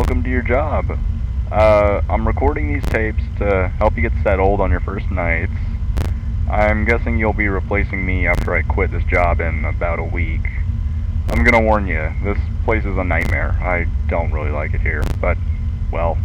welcome to your job. I'm recording these tapes to help you get settled on your first nights. I'm guessing you'll be replacing me after I quit this job in about a week. I'm gonna warn you, this place is a nightmare. I don't really like it here, but, well,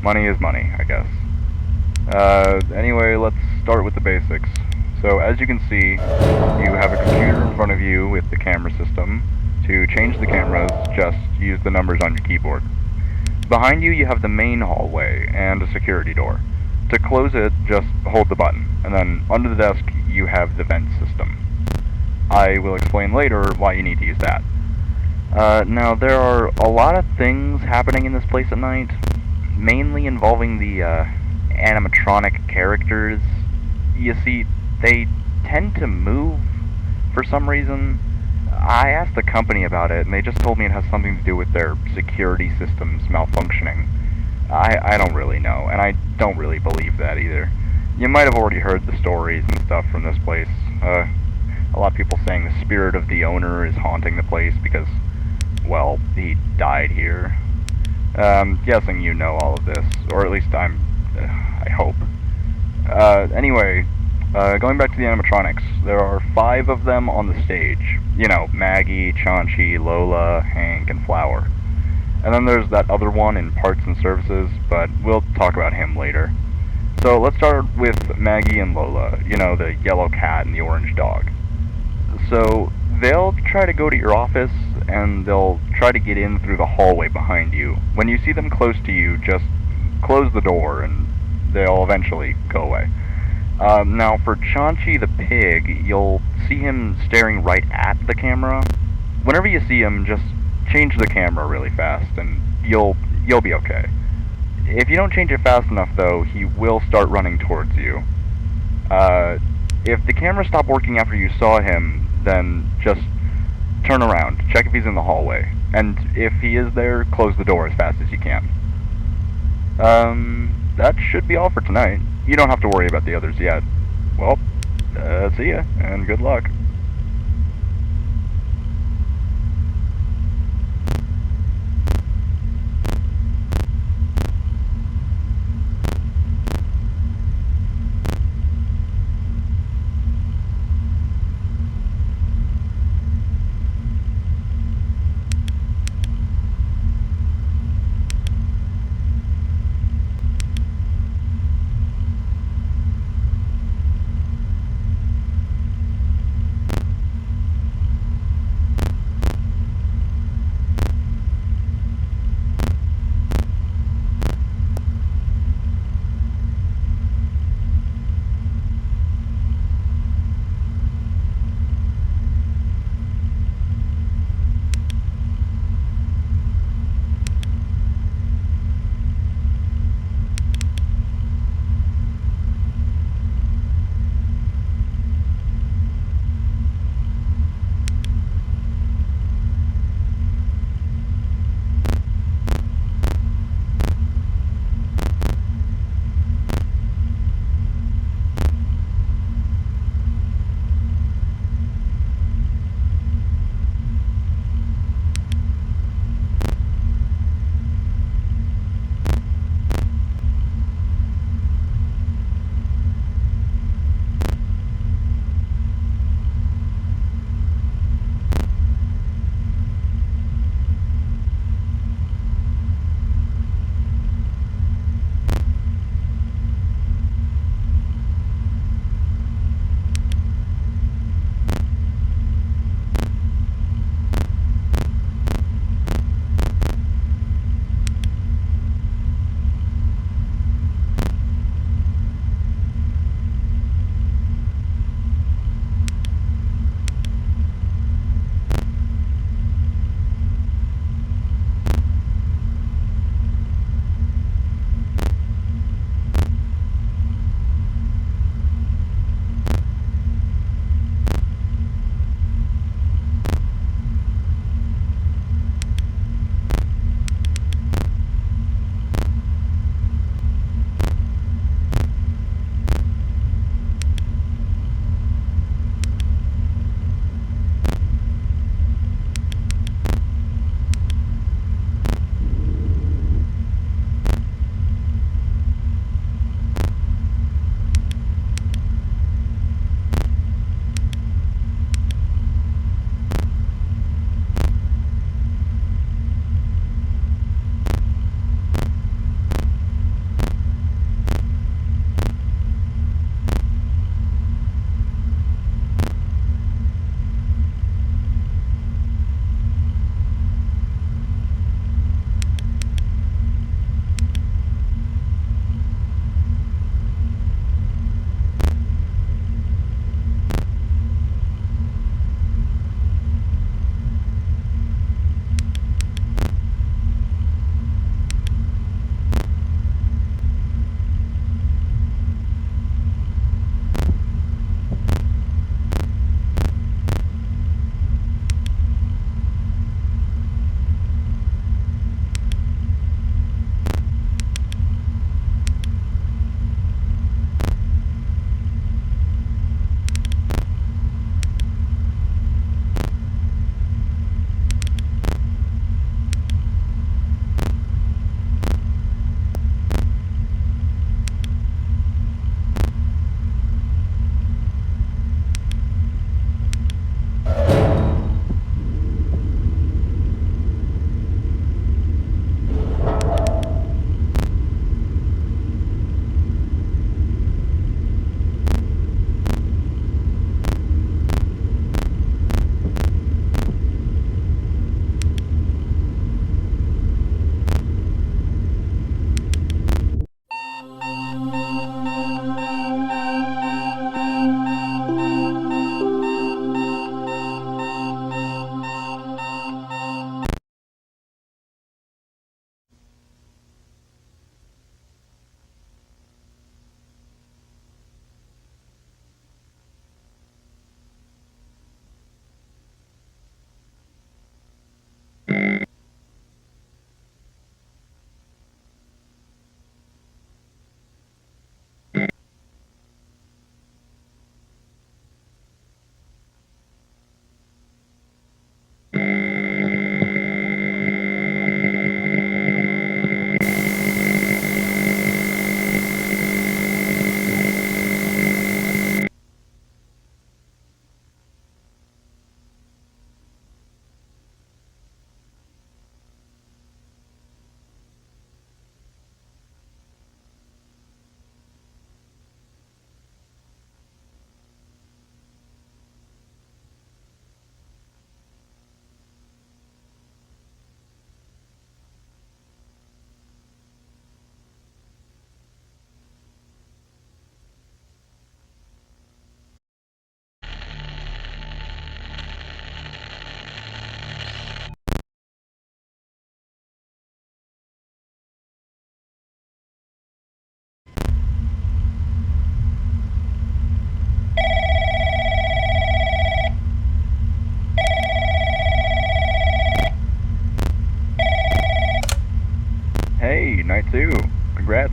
money is money, I guess. Anyway, let's start with the basics. So, as you can see, you have a computer in front of you with the camera system. To change the cameras, just use the numbers on your keyboard. Behind you, you have the main hallway and a security door. To close it, just hold the button, and then under the desk, you have the vent system. I will explain later why you need to use that. Now, there are a lot of things happening in this place at night, mainly involving the animatronic characters. You see, they tend to move for some reason. I asked the company about it, and they just told me it has something to do with their security systems malfunctioning. I don't really know, and I don't really believe that either. You might have already heard the stories and stuff from this place. A lot of people saying the spirit of the owner is haunting the place because, well, he died here. Guessing you know all of this, or at least I hope. Anyway, going back to the animatronics, there are 5 of them on the stage. You know, Maggie, Chaunchi, Lola, Hank, and Flower. And then there's that other one in parts and services, but we'll talk about him later. So let's start with Maggie and Lola, you know, the yellow cat and the orange dog. So they'll try to go to your office, and they'll try to get in through the hallway behind you. When you see them close to you, just close the door, and they'll eventually go away. Now for Chaunchi the pig, you'll see him staring right at the camera. Whenever you see him, just change the camera really fast, and you'll be okay. If you don't change it fast enough, though, he will start running towards you. If the camera stopped working after you saw him, then just turn around, check if he's in the hallway, and if he is there, close the door as fast as you can. That should be all for tonight. You don't have to worry about the others yet. Well, see ya, and good luck.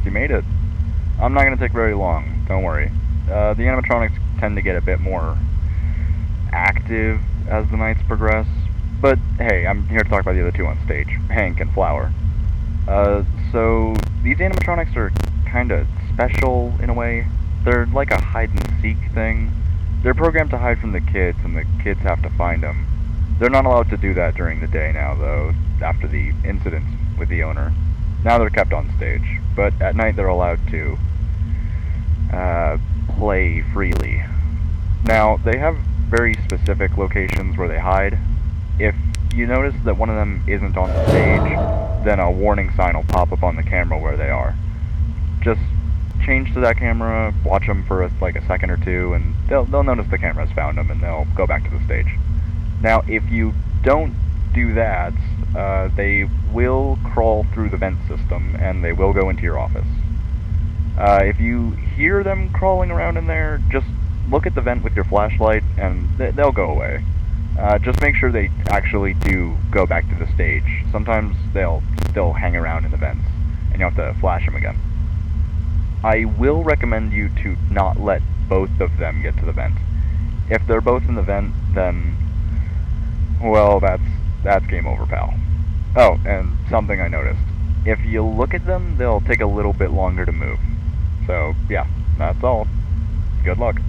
you made it. I'm not going to take very long, don't worry. The animatronics tend to get a bit more active as the nights progress, but hey, I'm here to talk about the other two on stage, Hank and Flower. So these animatronics are kind of special in a way. They're like a hide-and-seek thing. They're programmed to hide from the kids, and the kids have to find them. They're not allowed to do that during the day now, though, after the incidents with the owner. Now they're kept on stage, but at night they're allowed to play freely. Now, they have very specific locations where they hide. If you notice that one of them isn't on the stage, then a warning sign will pop up on the camera where they are. Just change to that camera, watch them for like a second or two, and they'll notice the camera's found them, and they'll go back to the stage. Now, if you don't do that, they will crawl through the vent system, and they will go into your office. If you hear them crawling around in there, just look at the vent with your flashlight, and they'll go away. Just make sure they actually do go back to the stage. Sometimes they'll still hang around in the vents, and you have to flash them again. I will recommend you to not let both of them get to the vent. If they're both in the vent, then, well, that's game over, pal. Oh, and something I noticed. If you look at them, they'll take a little bit longer to move. So, yeah, that's all. Good luck.